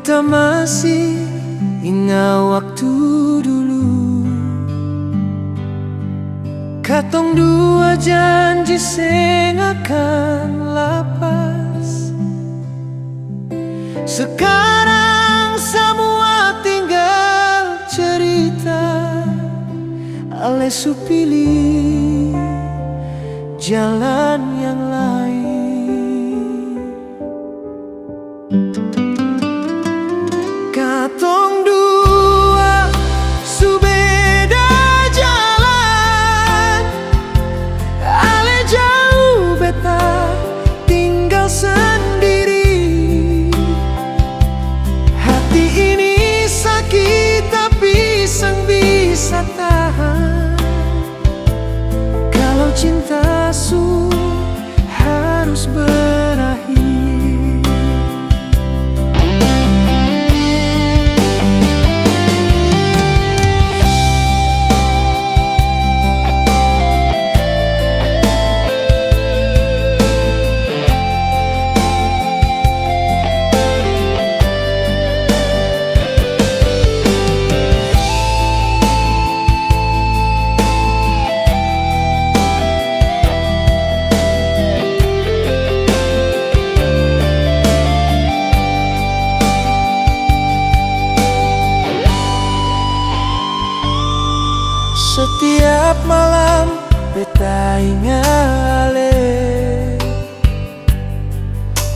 Beta masih ingat waktu dulu, katong dua janji seng akan lapas. Sekarang semua tinggal cerita, ale su pilih jalan yang lain. Katong dua su beda jalan, ale jauh beta tinggal sendiri. Hati ini sakit tapi sang bisa tahan. Kalau cinta su harus berakhir. Setiap malam beta ingat ale,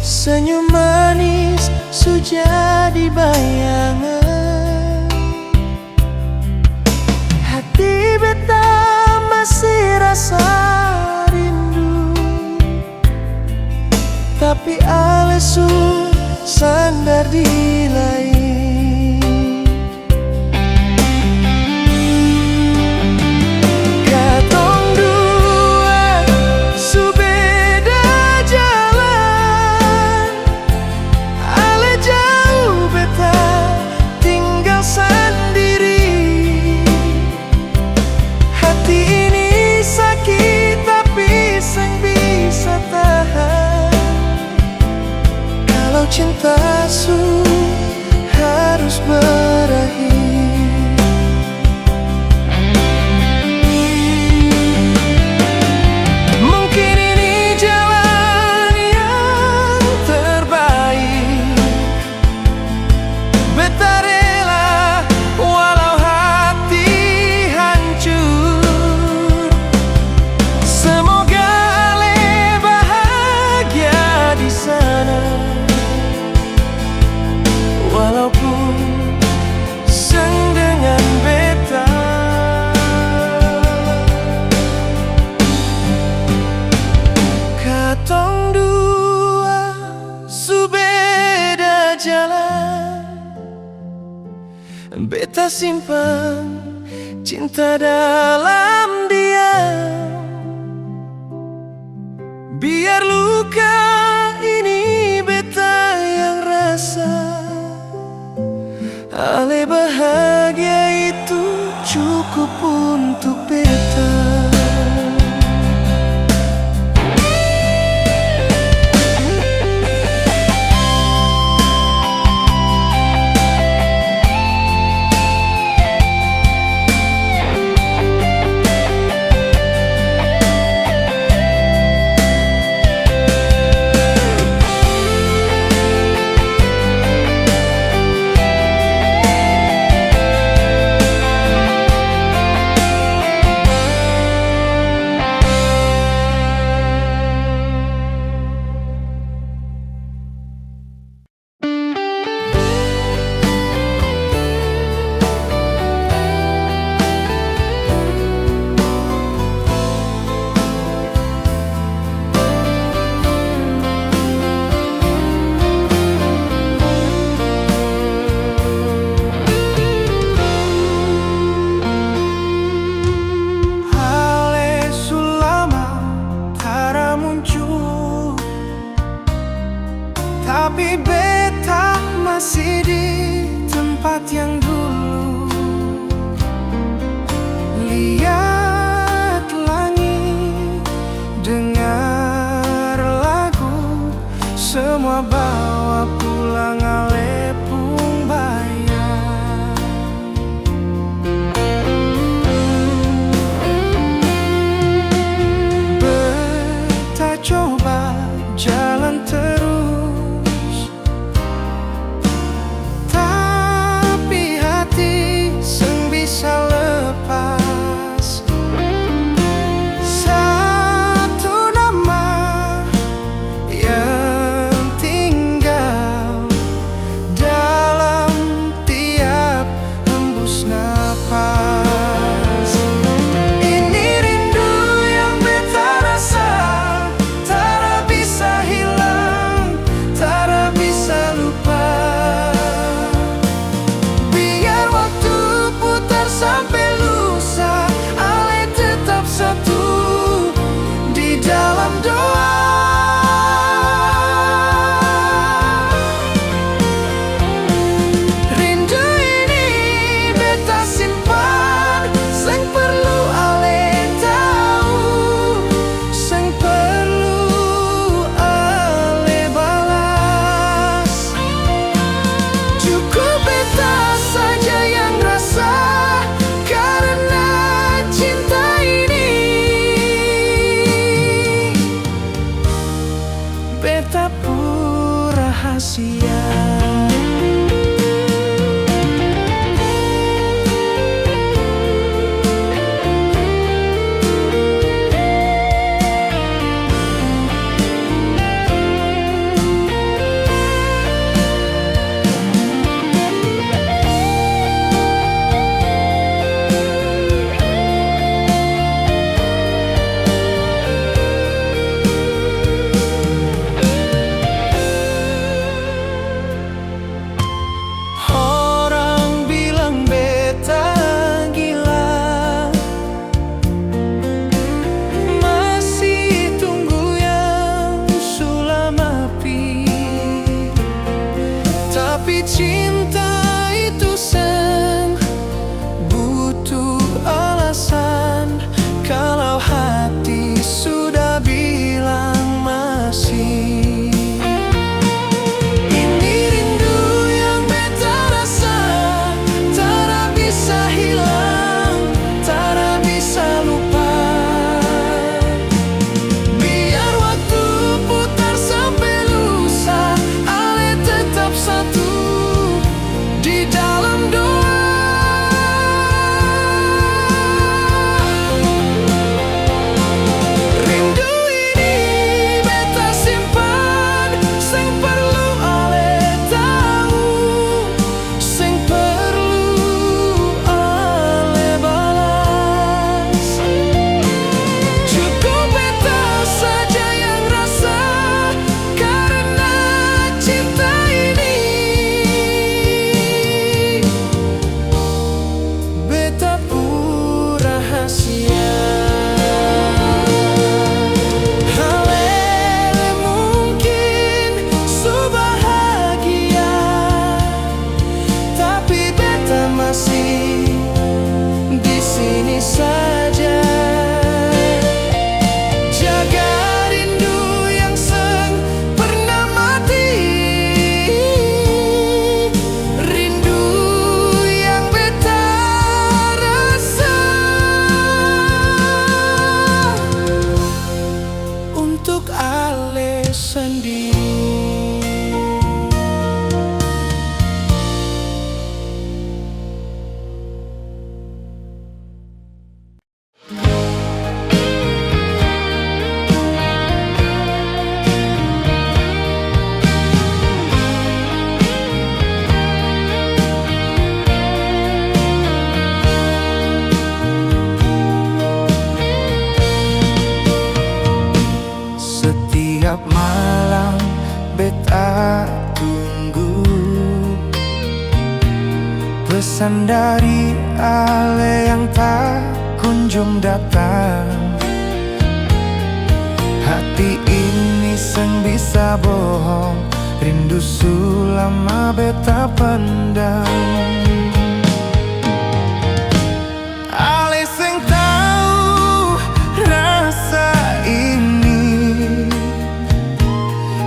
senyum manis su jadi bayangan. Hati beta masih rasa rindu, tapi ale su sandar di lain. Cinta su harus berakhir. Mungkin ini jalan yang terbaik. Beta rela walau hati hancur. Semoga ale bahagia di sana, walaupun seng dengan beta. Katong dua su beda jalan, beta simpan cinta dalam diam. Biar luka ini beta yang rasa, ale bahagia itu cukup untuk beta. Tapi beta masih di tempat yang dulu. Lihat langit, dengar lagu, semua bawa pulang ale pulang. sembahyang. Beta coba jalan terus, tapi hati seng bisa lepas. Satu nama yang tinggal dalam tiap hembus napas. Ini rindu yang beta rasa, tak bisa hilang, tak bisa lupa. Biar waktu putar sampai lusa, ale tetap satu di dalam doa. Rindu ini beta simpan, seng perlu ale tahu, seng perlu ale balas. Cukup beta saja yang rasa, karena cinta ini beta pura rahasia. Orang bilang beta gila, masih tunggu yang sulam api. Tapi cinta itu seng butuh alasan, kalau hati sudah bilang masih. Ini rindu yang beta rasa, tak bisa hilang, tak bisa lupa. Biar waktu putar sampai lusa, ale tetap satu di dalam doa. Rindu ini beta simpan, seng perlu ale tahu, seng perlu ale balas. Cukup beta saja yang rasa, karena cinta ini beta pura rahasia. Halele mungkin su bahagia, tapi beta masih di sini saja. Jaga rindu yang seng pernah mati, rindu yang beta rasa untuk ale sendiri. Setiap malam beta tunggu pesan dari ale yang tak kunjung datang. Hati ini seng bisa bohong, rindu sulama beta pendam. Ale seng tahu rasa ini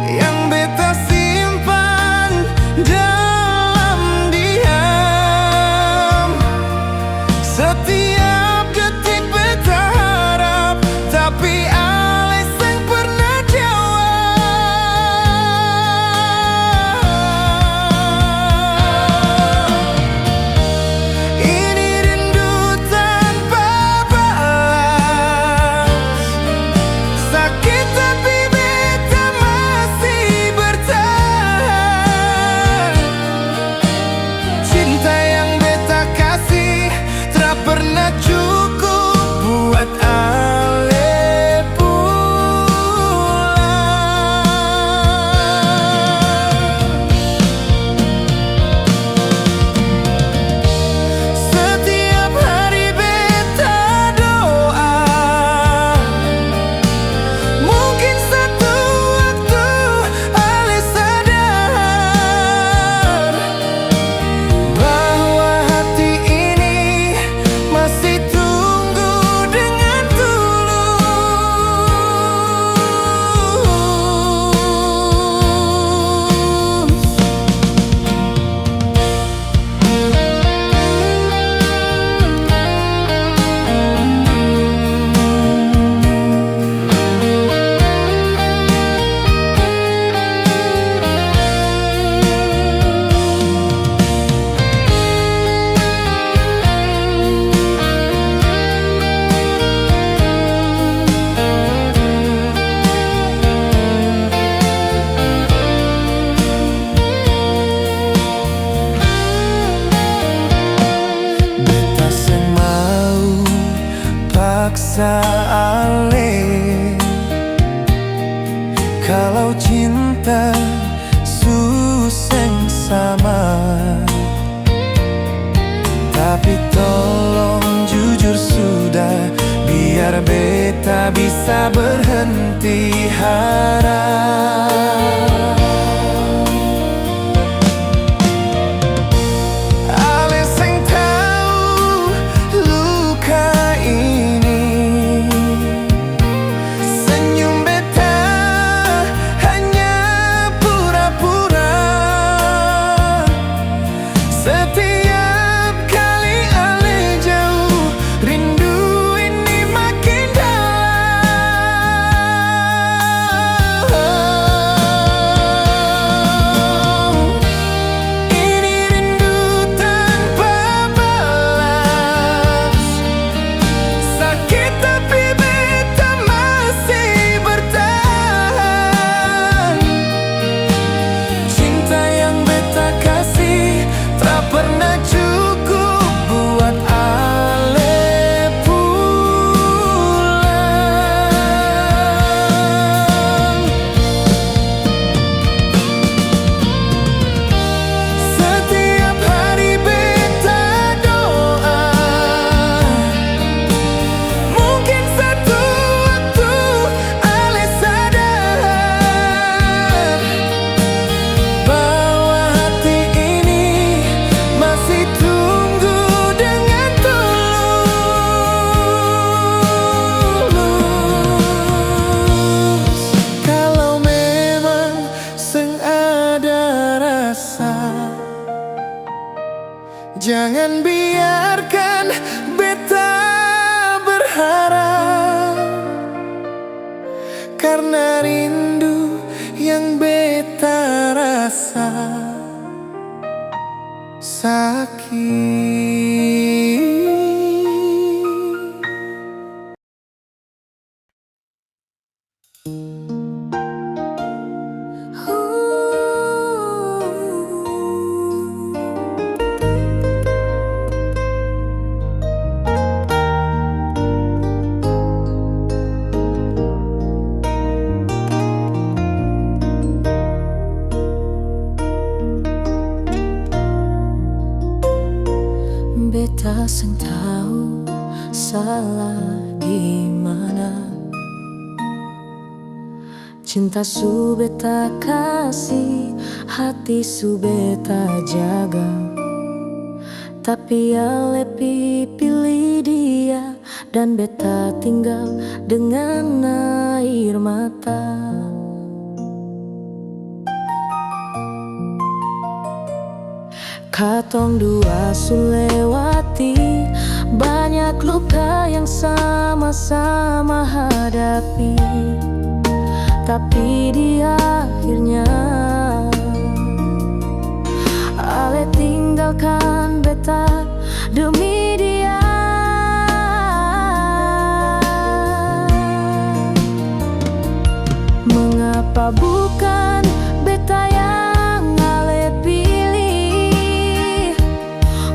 yang beta simpan dalam diri. Jangan biarkan beta berharap, karena rindu yang beta rasa sakit. Beta seng tahu salah di mana. Cinta su beta kasih, hati su beta jaga, tapi ya lebih pilih dia dan beta tinggal dengan air mata. Katong dua su lewati banyak luka yang sama-sama hadapi, tapi di akhirnya ale tinggalkan beta demi dia. Mengapa bukan beta yang ale pilih,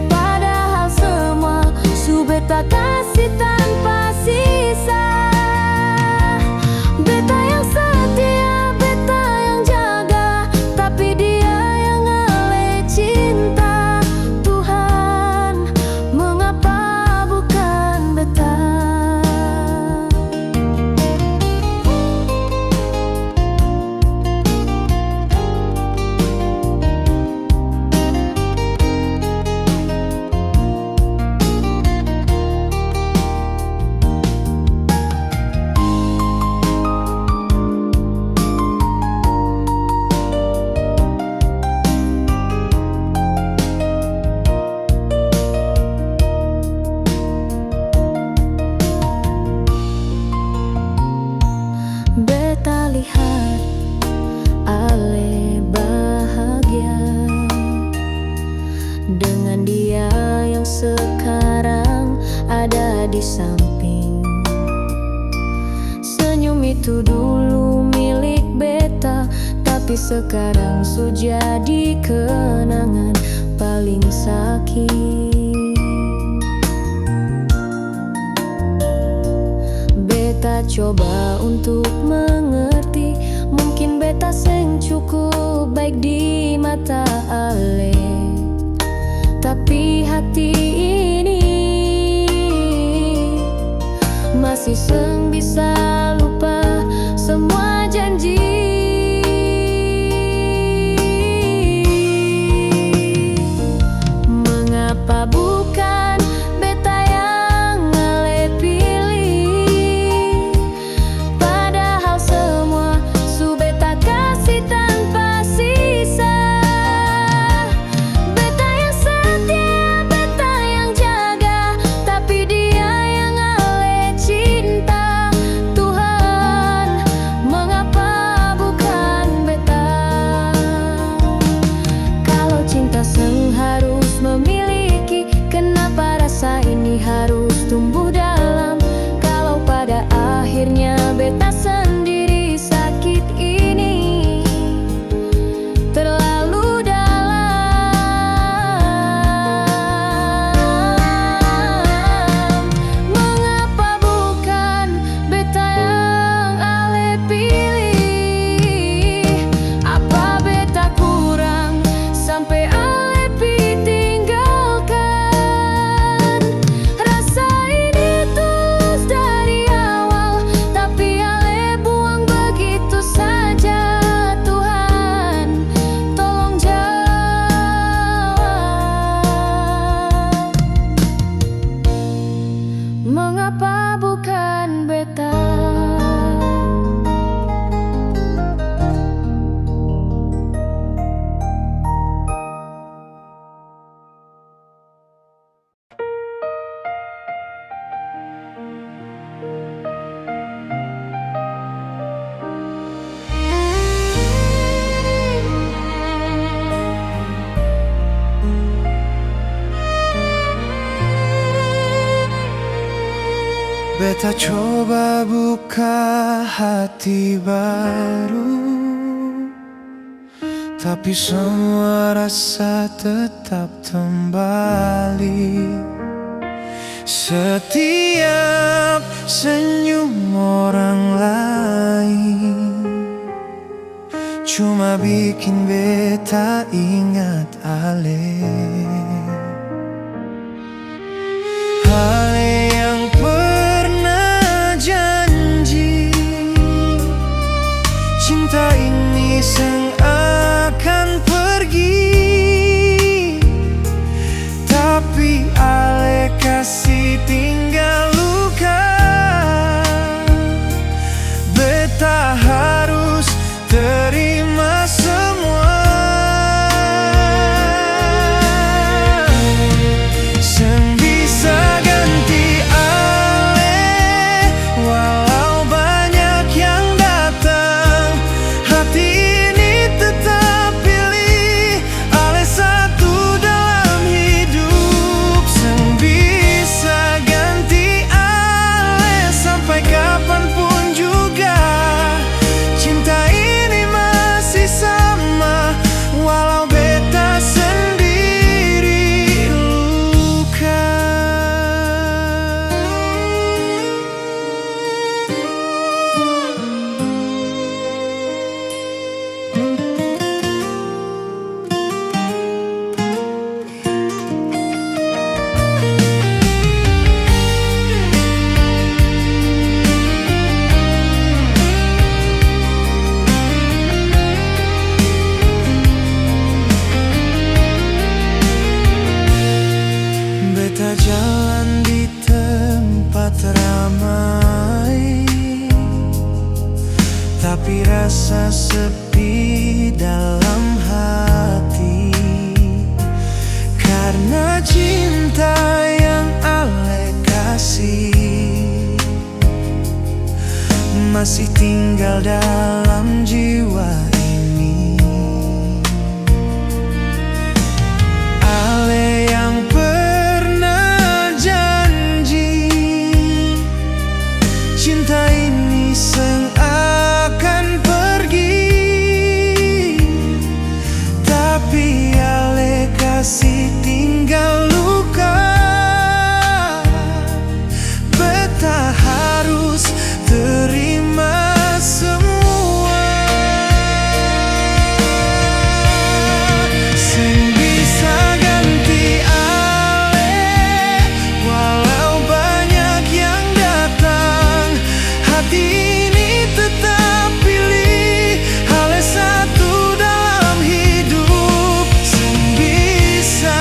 padahal semua su beta kasih tanpa sisa. Beta yang setia, beta yang jaga, tapi dia yang ale cinta. Tuhan, mengapa bukan beta? Beta lihat ale bahagia dengan dia yang sekarang ada di samping. Senyum itu dulu milik beta, tapi sekarang su jadi kenangan paling sakit. Beta coba untuk mengerti, mungkin beta seng cukup baik di mata ale, tapi hati ini masih seng bisa lupa semua janji. Mengapa bukan beta yang ale pilih, padahal semua su beta kasih tanpa sisa. Beta yang setia, beta Beta coba buka hati baru, tapi semua rasa tetap kembali. Setiap senyum orang lain cuma bikin beta ingat Ale. Ale yang pernah janji cinta ini akan pergi, tapi Ale kasih tinggal luka. Beta harus terima semua. Seng bisa ganti Ale, walau banyak yang datang. Hati ini tetap pilih Ale satu dalam hidup. Seng bisa ganti Ale sampai kapanpun juga. Cinta ini masih sama, walau beta sendiri luka. Beta jalan di tempat ramai, tapi rasa sepi dalam hati. Karena cinta yang Ale kasih masih tinggal dalam jiwa ini. Ale yang pernah janji cinta ini akan pergi, tapi Ale kasih tinggal luka. Beta harus terima semua. Seng bisa ganti Ale, walau banyak yang datang. Hati ini tetap pilih Ale satu dalam hidup. Seng bisa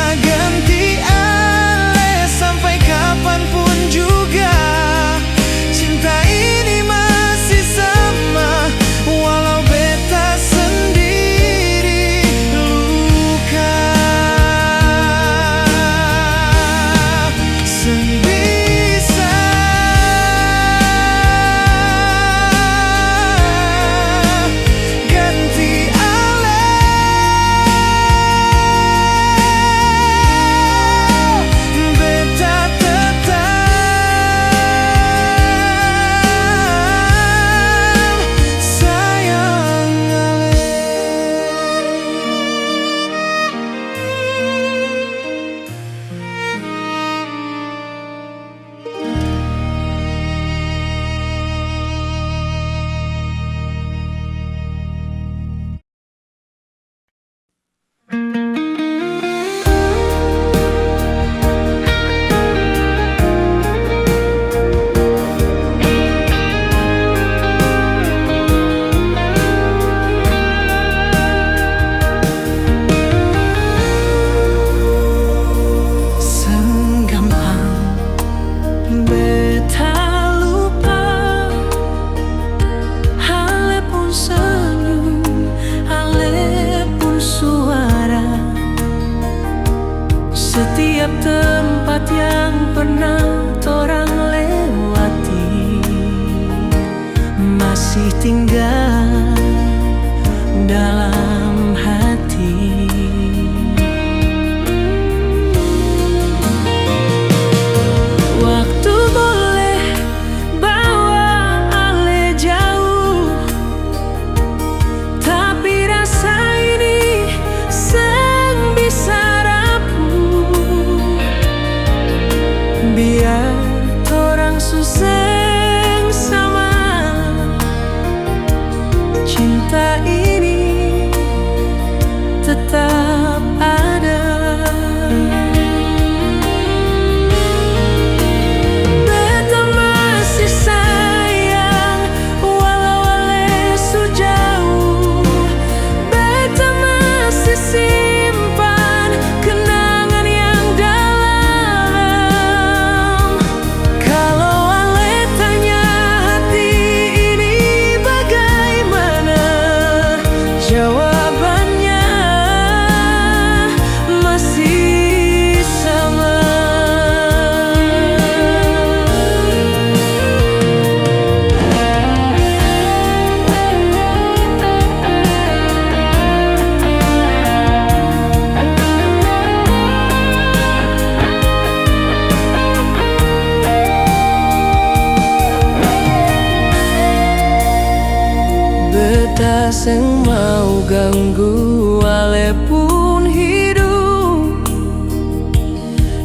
sing mau ganggu walaupun hidup,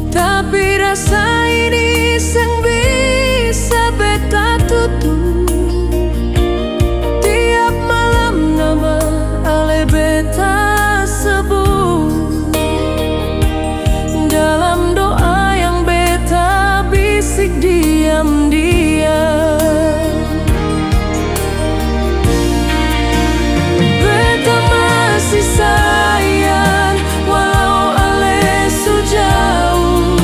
tapi rasa ini sing bisa beta tutup. Tiap malam nama ale beta sebut dalam doa yang beta bisik diam-diam. Beta masih sayang walau ale su jauh.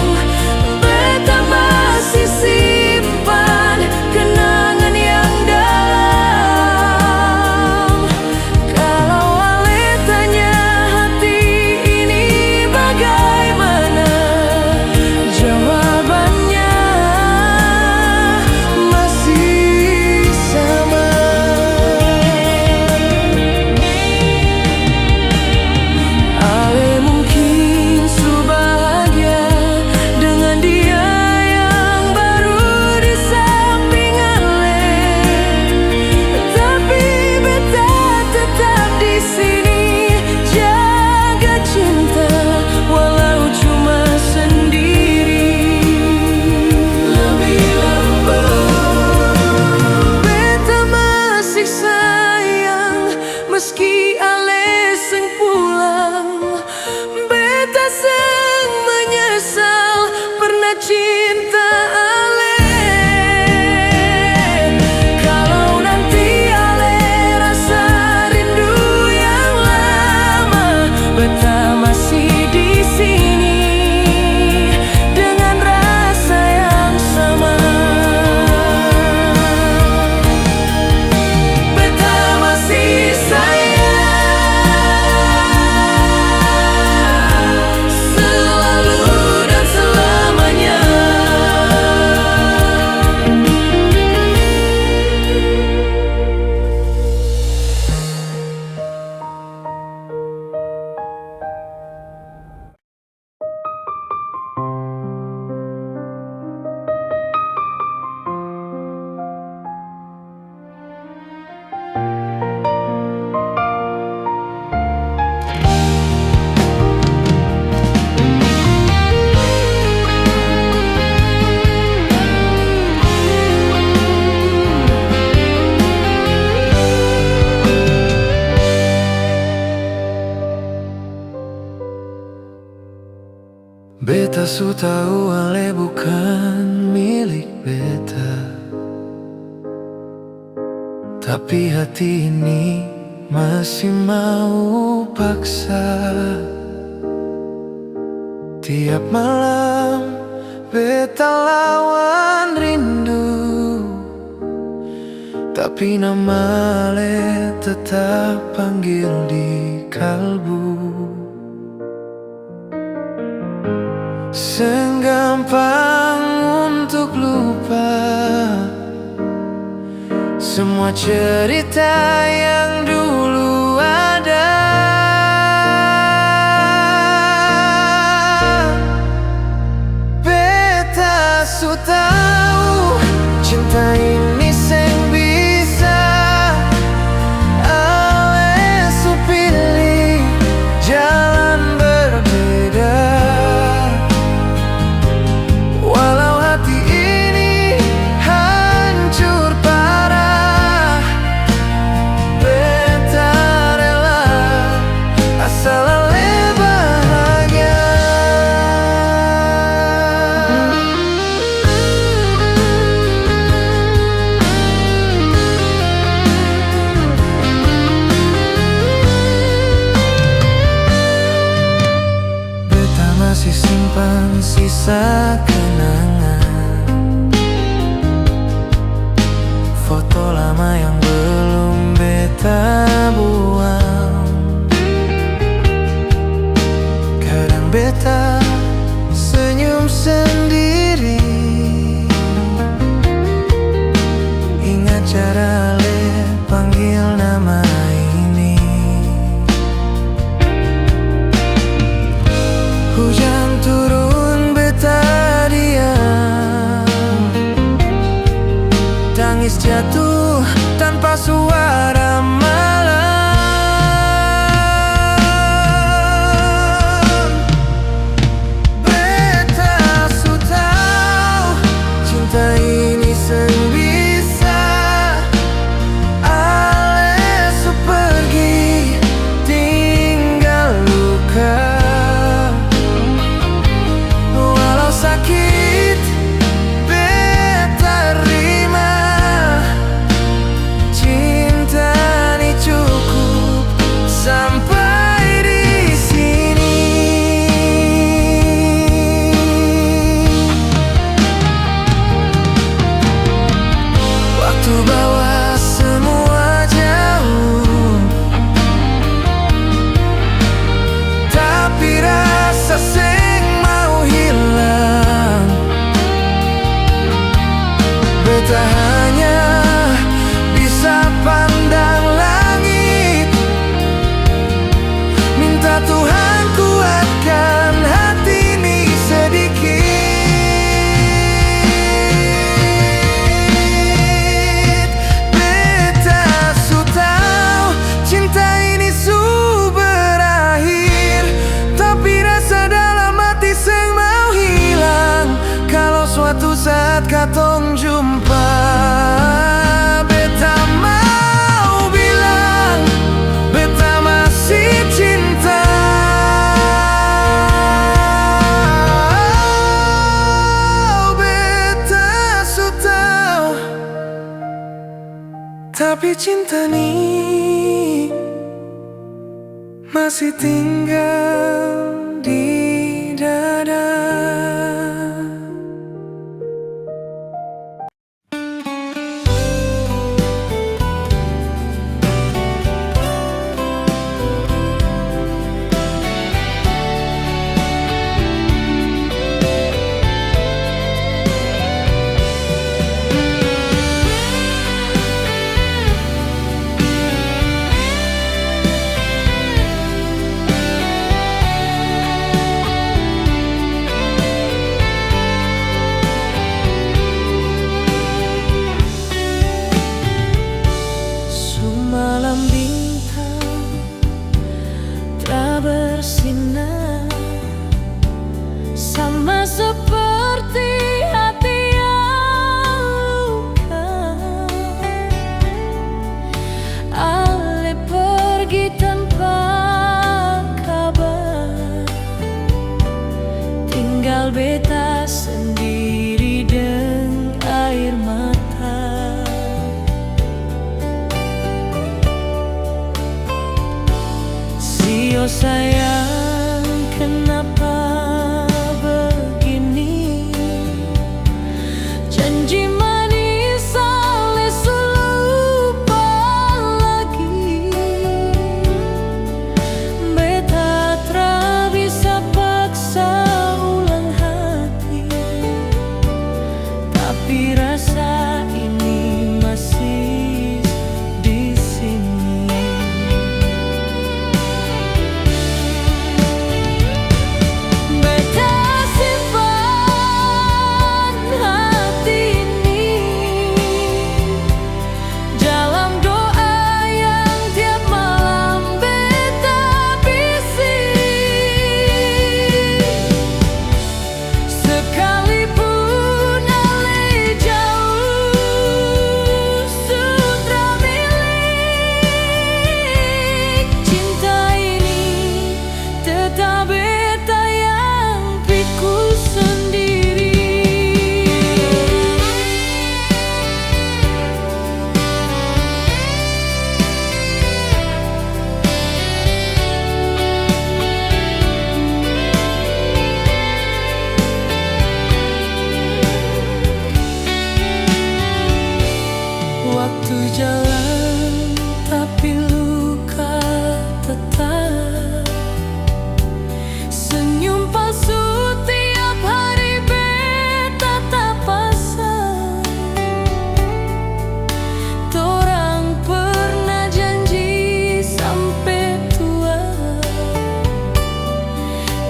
Beta masih simpan kenangan yang dalam. Kalau ale tanya hati ini bagaimana, jawabannya masih sama. Ale mungkin su bahagia dengan dia yang baru di samping ale, tapi beta tetap di sini jaga cinta walau cuma sendiri. Lebih lembut beta masih sayang meski ale seng pulang. Beta seng menyesal pernah cinta ale. Kalau nanti ale rasa rindu yang lama, beta masih di sini dengan rasa yang sama. Beta masih sayang selalu dan selamanya. Beta su tahu ale bukan milik beta, tapi hati ini masih mau paksa. Tiap malam beta lawan rindu, tapi nama ale tetap panggil di kalbu. Senggampang untuk lupa semua cerita yang dulu ada. Beta su tahu cinta ini seng bisa ale su pilih jalan berbeda. Walau hati ini hancur parah, beta rela asal ale bahagia. Beta masih simpan sisa kenangan, foto lama yang belum beta buang. Kadang beta senyum sendiri, ingat cara ale panggil nama ini. Hujan turun beta diam, tangis jatuh tanpa suara malam. Tapi cinta ini masih tinggal di dada. Malam bintang telah bersinar, sama seperti hati yang luka. Ale pergi tanpa kabar, tinggal beta sendiri dengan air mata. Sio sayang, kenapa begini? Janji manis ale lupa lagi. Beta tra bisa paksa ulang hati, tapi rasa ini masih di sini. Waktu jalan tapi luka tetap, senyum palsu tiap hari beta tak pasang. Torang pernah janji sampai tua,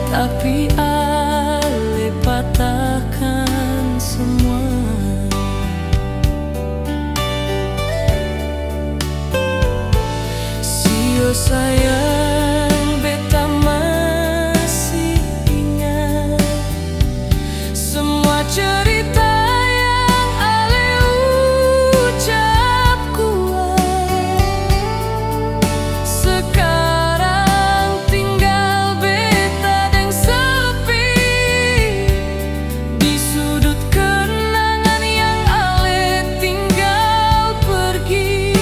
tapi ale patahkan semua. Sayang, beta masih ingat semua cerita yang ale ucap kuat. Sekarang tinggal beta yang sepi di sudut kenangan yang ale tinggal pergi.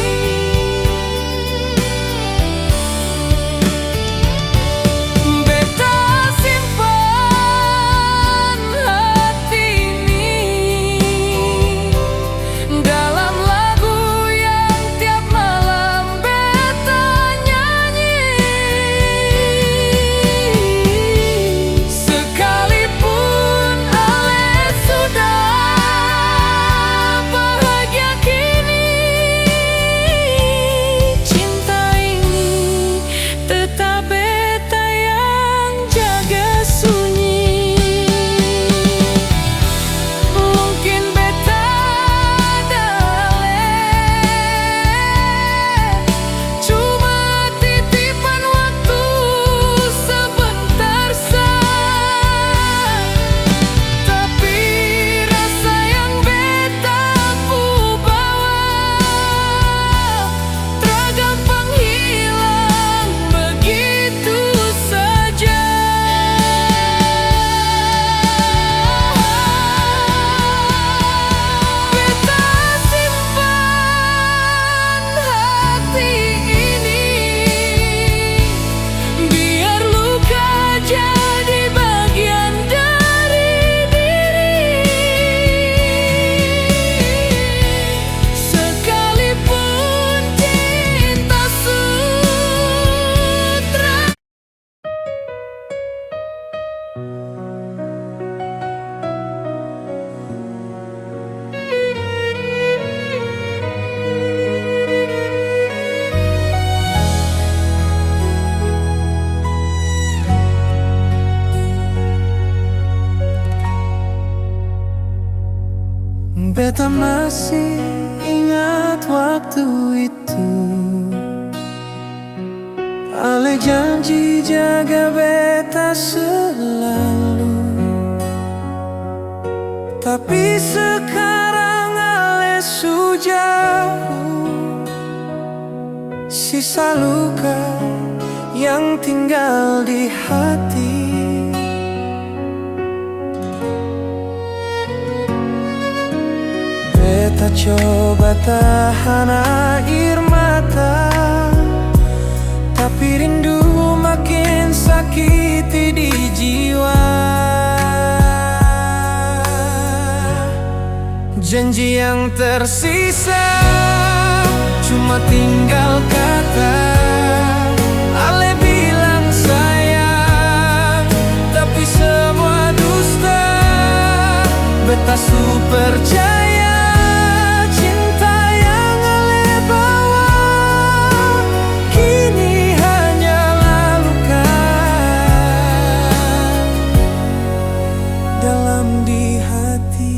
Beta masih ingat waktu itu. Ale janji jaga beta selalu, tapi sekarang Ale su jauh. Sisa luka yang tinggal di hati. Beta coba tahan air mata, tapi rindu makin sakiti di jiwa. Janji yang tersisa cuma tinggal kata. Ale bilang sayang, tapi semua dusta. Beta su percaya cinta yang Ale bawa kini hanyalah luka dalam di hati.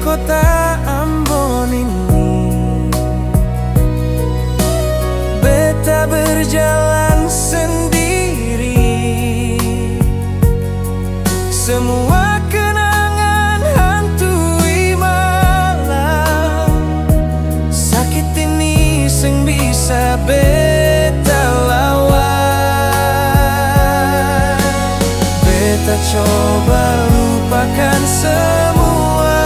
Kota Ambon ini, beta berjalan sendiri. Semua kenangan hantui malam. Sakit ini sing bisa beta lawan. Beta coba lupakan semua,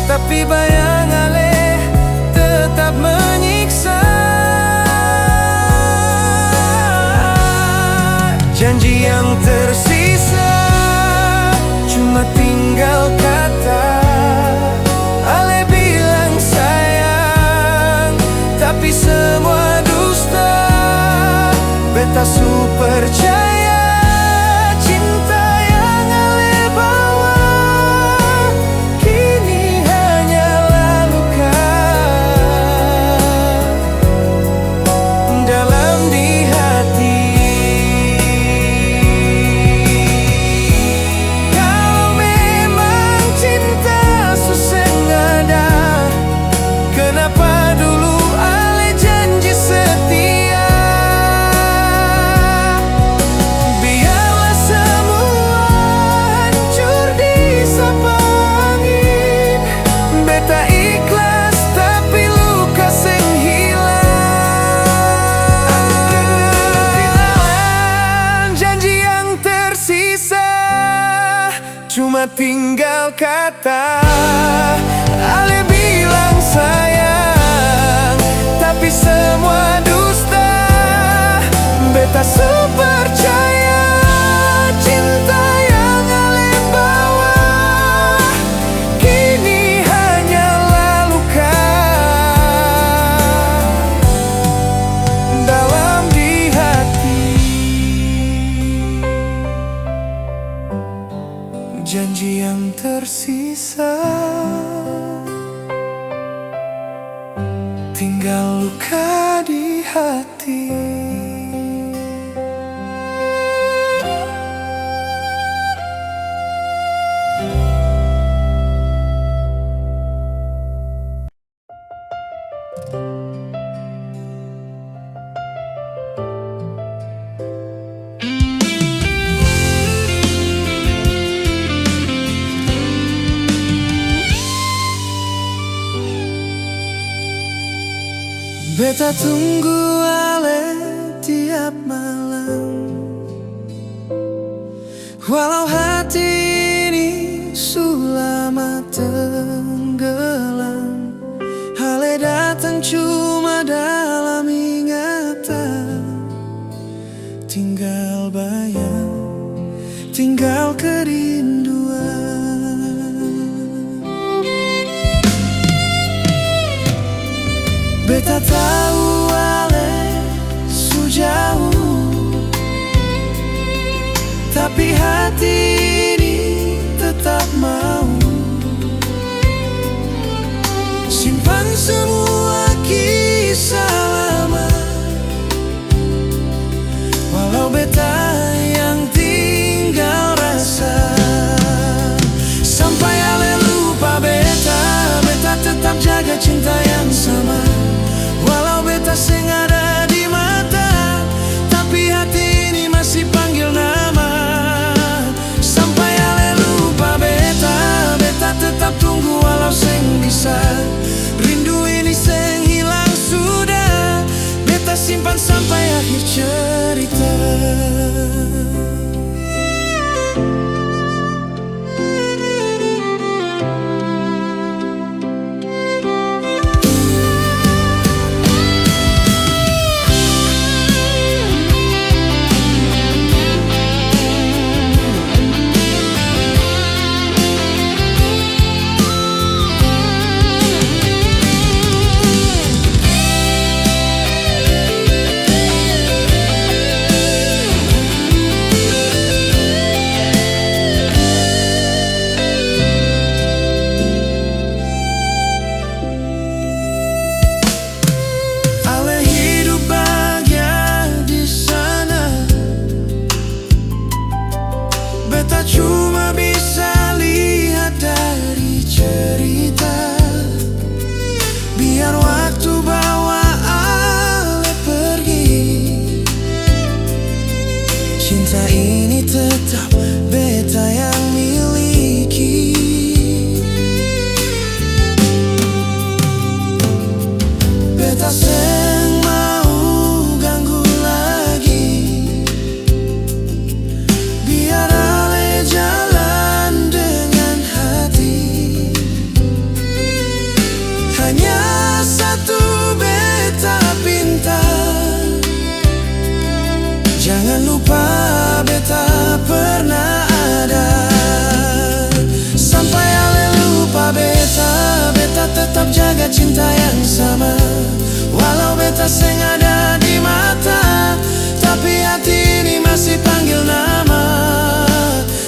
tapi bayang Ale tetap menyiksa. Janji yang tersisa cuma tinggal kata. Ale bilang sayang, tapi semua dusta. Beta su percaya cinta yang Ale bawa kini hanyalah luka dalam di hati. Kalau memang cinta susengada, kenapa dulu Ale janji setia? Biarlah semua hancur disapu angin. Beta ikhlas tapi luka sing hilang. Janji yang tersisa cuma tinggal kata. Ale bilang sayang, tapi semua dusta. Beta su percaya cinta yang Ale bawa kini hanyalah luka dalam di hati. Janji yang tersisa tinggal luka di hati. Beta tunggu Ale tiap malam, walau hati ini sulama tenggelam. Ale datang cuma dalam ingatan, tinggal bayang, tinggal kerinduan. Beta tahu Ale su jauh. tapi hati ini tetap mau simpan semua kisah lama. Walau beta yang tinggal rasa, sampai ale lupa beta, beta tetap jaga cinta yang sama. Walau beta seng ada di mata, tapi hati ini masih panggil nama. Sampai ale lupa beta, beta tetap tunggu walau seng bisa. Rindu ini seng hilang sudah, beta simpan sampai akhir cerita. Beta cuma bisa lihat dari cerita, biar waktu bawa ale pergi. Cinta ini tetap beta yang miliki. Beta seng mau ganggu lagi, biar jalan dengan hati. Hanya satu beta pinta, jangan lupa beta pernah ada. Sampai ale lupa beta, beta tetap jaga cinta yang sama. Walau beta seng ada di mata, tapi hati ini masih panggil nama.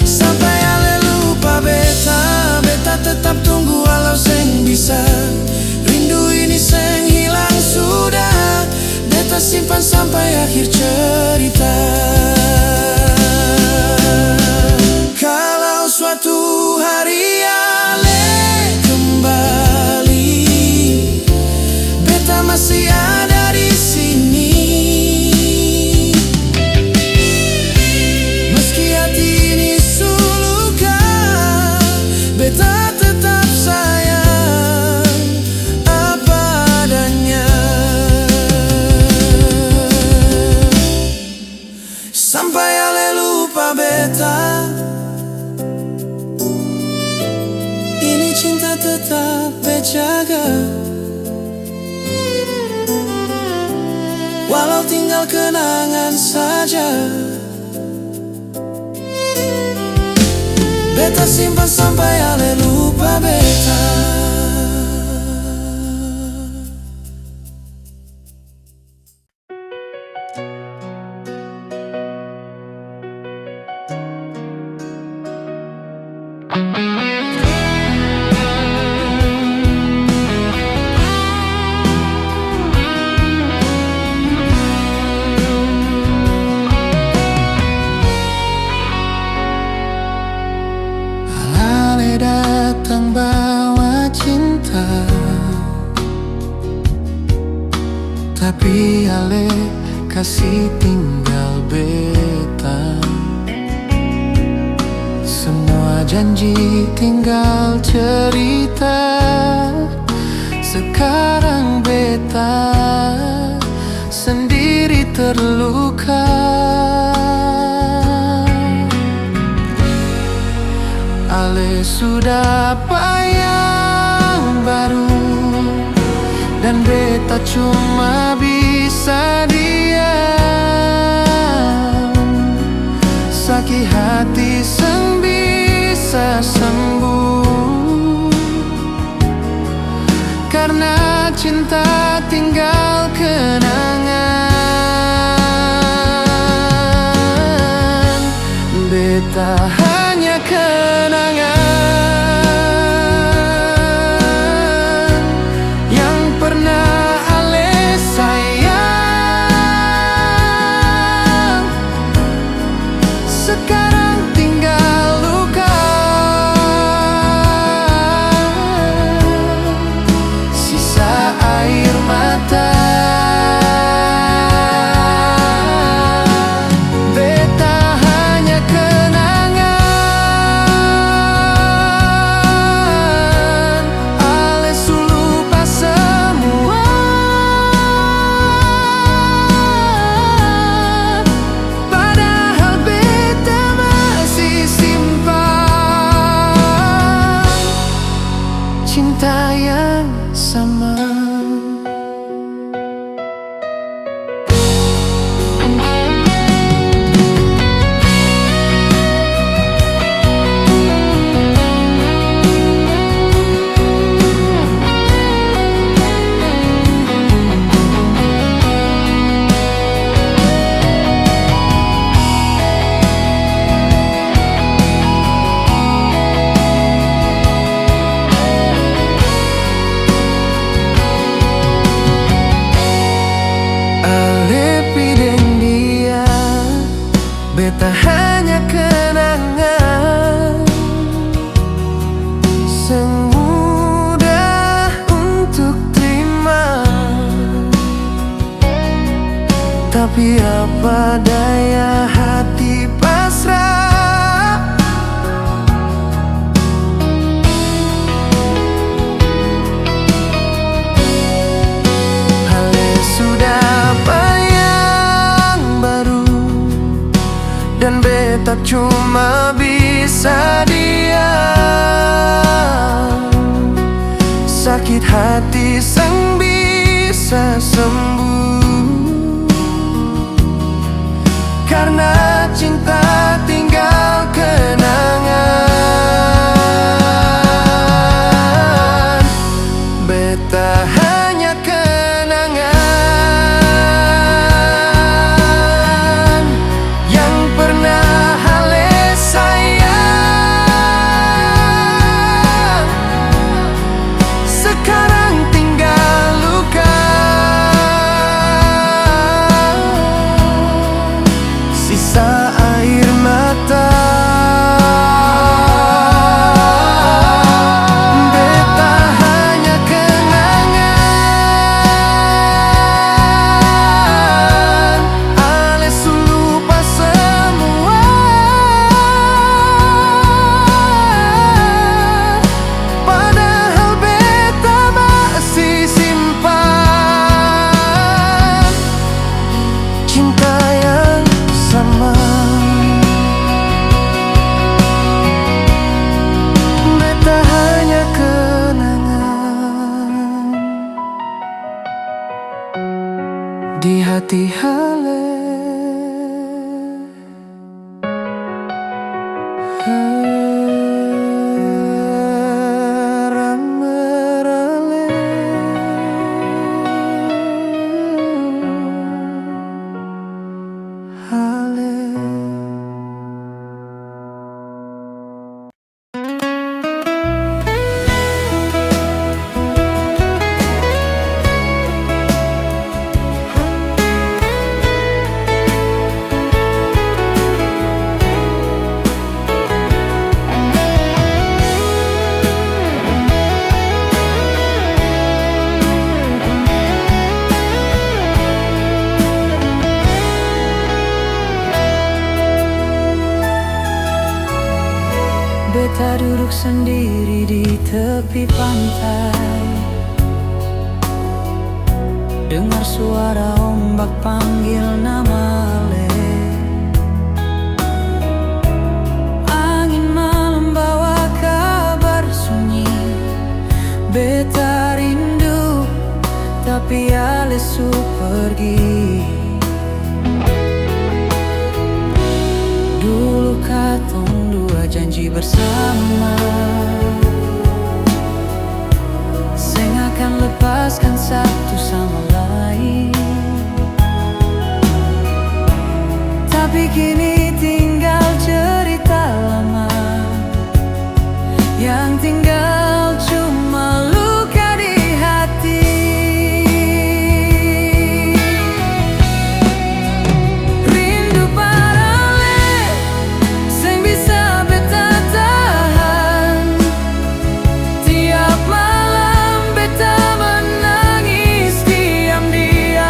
Sampai ale lupa beta, beta tetap tunggu walau seng bisa. Rindu ini seng hilang sudah, beta simpan sampai akhir cerita. Kalau suatu hari ale kembali, beta masih ada di sini. Meski hati ini suluka, beta tetap sayang apa adanya. Sampai ale lupa beta, ini cinta tetap bejaga. Walau tinggal kenangan saja, beta simpan sampai ale lupa beta. Ale datang bawa cinta, tapi ale kasih tinggal beta. Semua janji tinggal cerita, sekarang beta sendiri terluka. Ale sudah yang baru, dan beta cuma bisa diam. Sakit hati seng bisa sembuh, karena cinta tinggal kenangan. Tapi apa daya, hati pasrah. Hale sudah bayang baru, dan beta cuma bisa diam. Sakit hati sang bisa sembuh, karena cinta tinggal kenangan. Beta hanya kenangan yang pernah hale sayang. Sekarang tinggal luka, sisa air mata. Beta hanya kenangan, ale su lupa semua. Padahal beta masih simpan cinta yang sama. Beta hanya kenangan di hati hale. Ramerale. Hale. Beta duduk sendiri di tepi pantai, dengar suara ombak panggil nama ale. Angin malam bawa kabar sunyi. Beta rindu, tapi ale su pergi. Dulu katong dua janji bersama, seng akan lepaskan satu sama lain. Tapi kini tinggal cerita lama, yang tinggal cuma luka di hati. Rindu parale, seng bisa beta tahan. Tiap malam beta menangis diam-diam.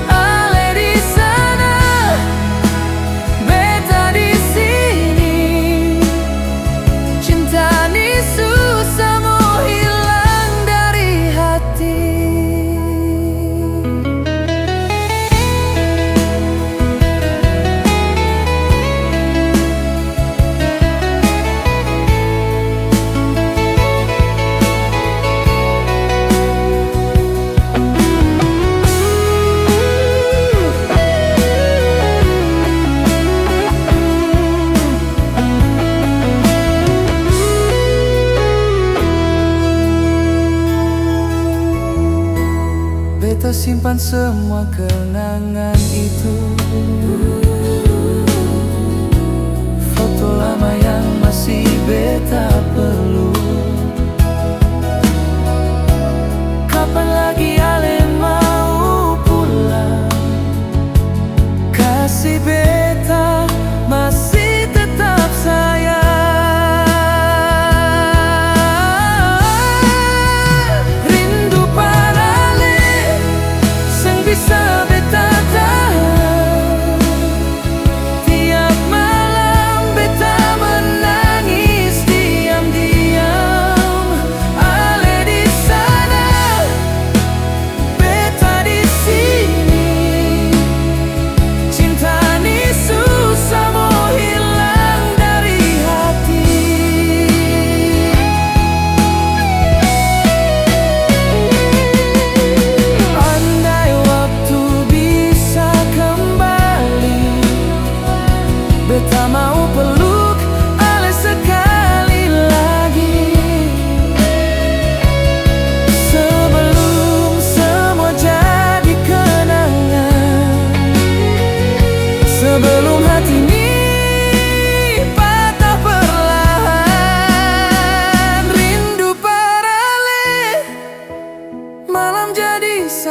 Ale di sana, beta di sini. Cinta ni susah mau hilang dari hati. Beta simpan semua kenangan itu, foto lama yang masih beta perlu. Kapan lagi ale mau pulang? Kasih beta masih tetap sayang. Rindu parale, seng bisa beta tahan.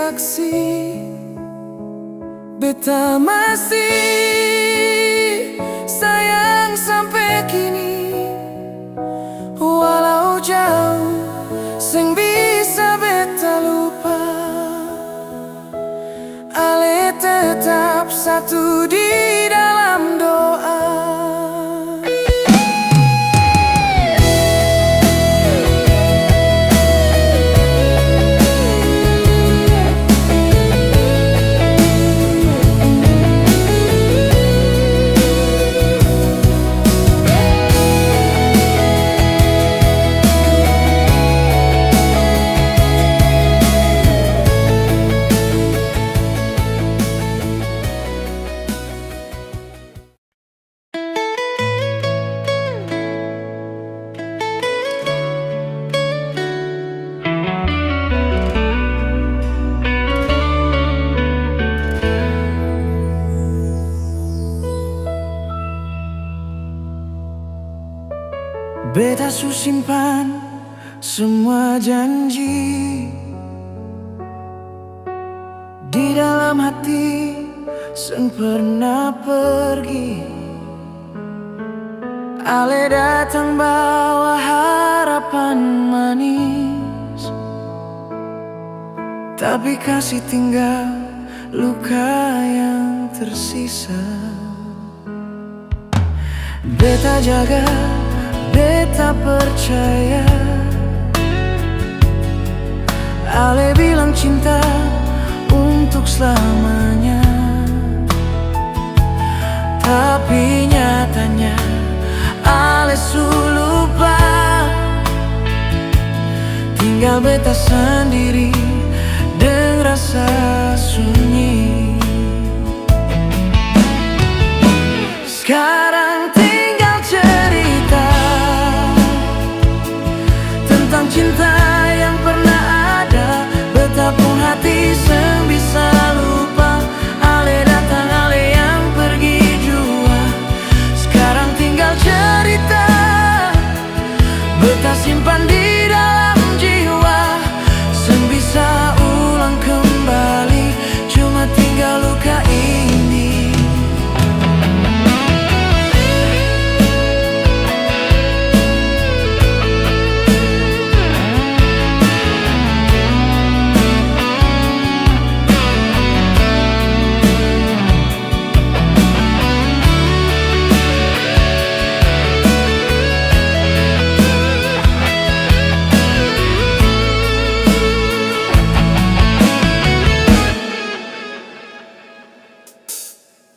saksi, beta masih sayang sampai kini. Walau jauh, sing bisa beta lupa, ale tetap satu di dalam doa. Beta su simpan semua janji di dalam hati, sen pernah pergi. Ale datang bawa harapan manis, tapi kasih tinggal luka yang tersisa. Beta jaga, beta percaya, ale bilang cinta untuk selamanya, tapi nyatanya ale su lupa. Tinggal beta sendiri dengan rasa sunyi. Sekarang tinggal cerita tentang cinta yang pernah ada. Betapun hati seng bisa lupa, ale datang ale yang pergi jua. Sekarang tinggal cerita, beta simpan di dalam jiwa, seng bisa ulang kembali, cuma tinggal luka ini.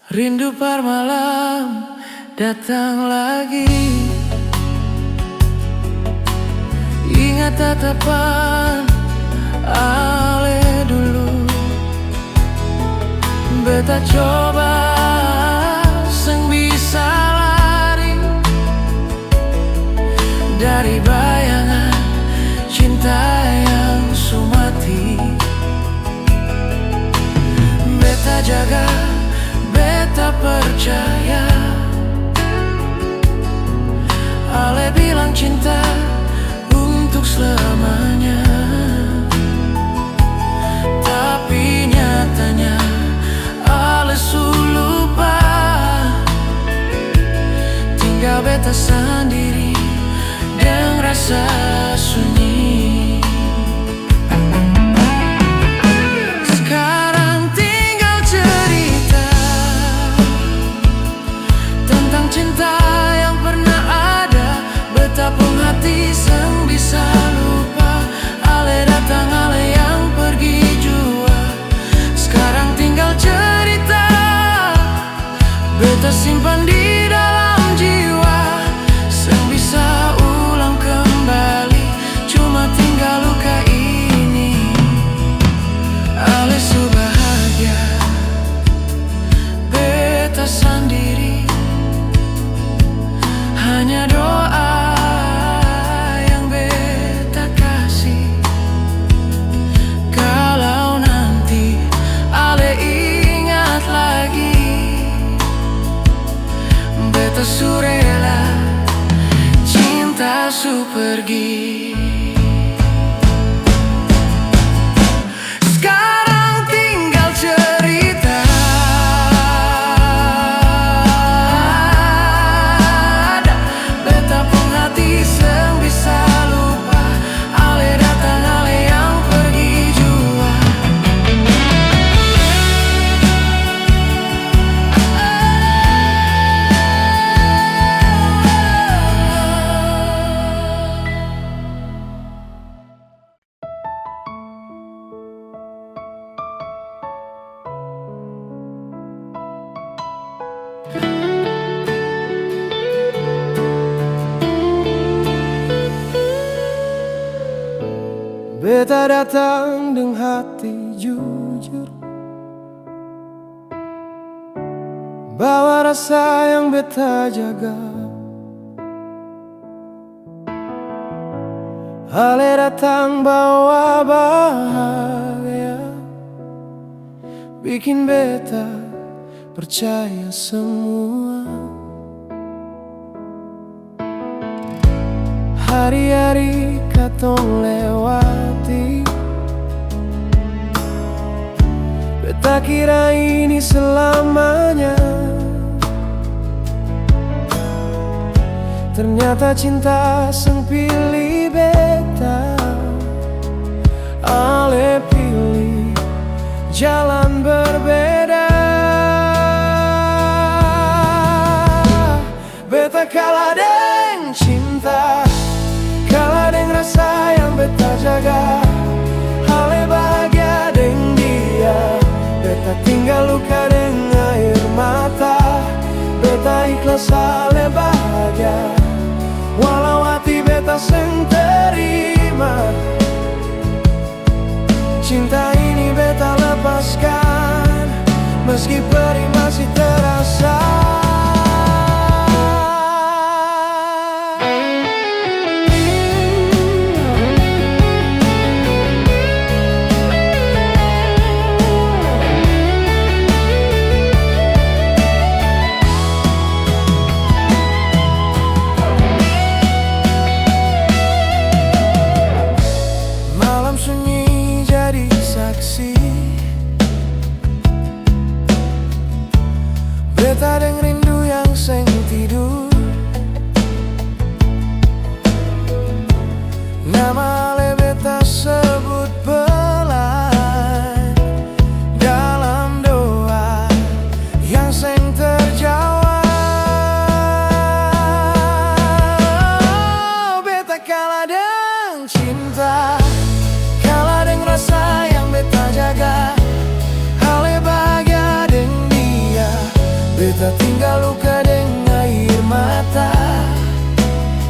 Rindu par malam datang lagi, ingat tatapan ale dulu. Beta coba seng bisa lari dari bayangan cinta yang sumati. Beta jaga, beta percaya, ale bilang cinta untuk selamanya, tapi nyatanya ale su lupa. Tinggal beta sendiri dengan rasa sunyi. Sekarang tinggal cerita tentang cinta yang pernah ada. Betapun hati seng bisa lupa, ale datang ale yang pergi jua. Sekarang tinggal cerita, beta simpan di dalam jiwa, seng bisa ulang kembali, cuma tinggal luka ini. Ale su bahagia, beta sendiri, hanya doa yang beta kasih. Kalau nanti ale ingat lagi, beta su rela cinta su pergi. Sekarang beta datang dengan hati jujur, bawa rasa yang beta jaga. Ale datang bawa bahagia, bikin beta percaya semua. Hari-hari katong lewati, beta kira ini selamanya. Ternyata cinta seng pilih beta, ale pilih jalan berbeda. Beta kalah deng cinta, kalah deng rasa yang beta jaga. Ale bahagia deng dia, beta tinggal luka deng air mata. Beta ikhlas ale bahagia, walau hati beta seng terima. Cinta ini beta lepaskan, meski perih masih terasa. Sunyi jadi saksi, beta deng rindu yang seng tidur. Nama ale beta sebut pelan dalam doa yang seng terjawab. Beta kalah deng cinta, rasa yang beta jaga. Ale bahagia deng dia, beta tinggal luka deng air mata.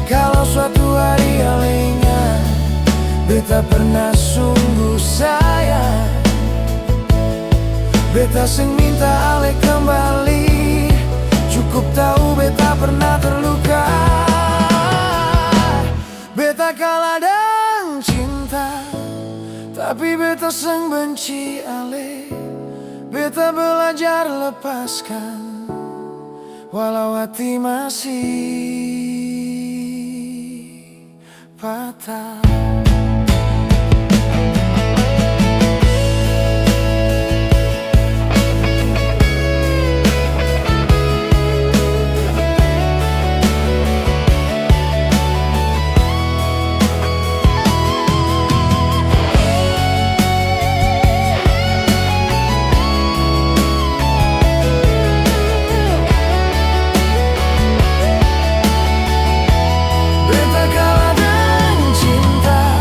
Kalau suatu hari ale ingat, beta pernah sungguh sayang. Beta seng minta ale kembali, cukup tahu beta pernah terluka. Beta kalah deng cinta, tapi beta seng benci ale. Beta belajar lepaskan, walau hati masih patah. Beta kalah deng cinta,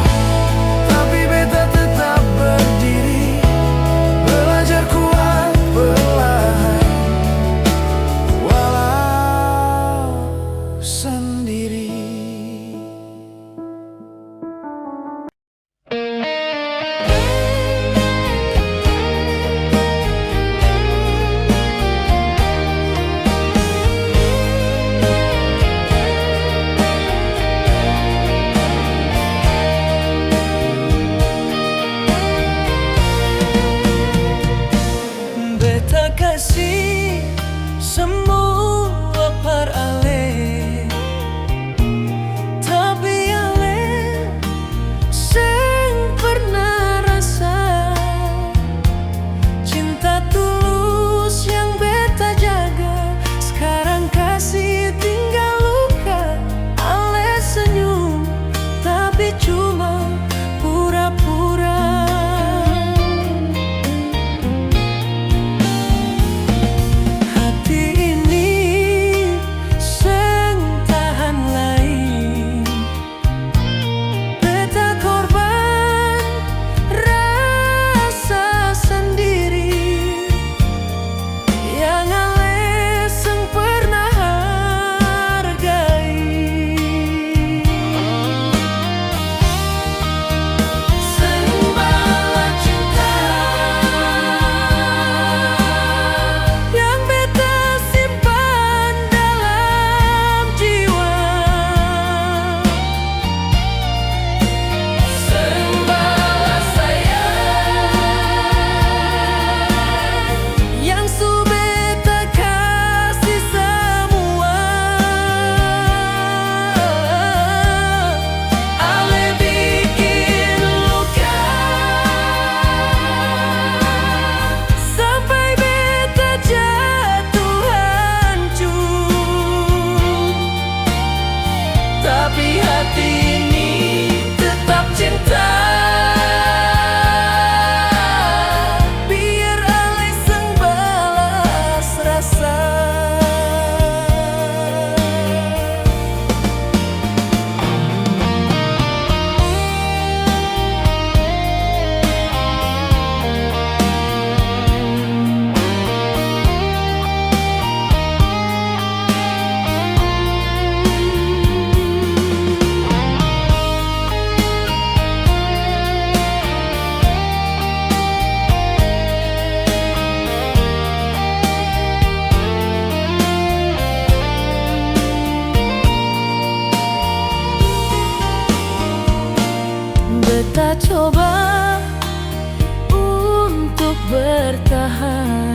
bertahan.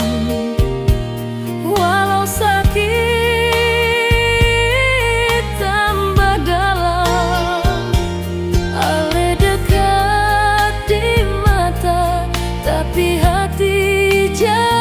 Walau sakit tambah dalam, ale dekat di mata, tapi hati jauh.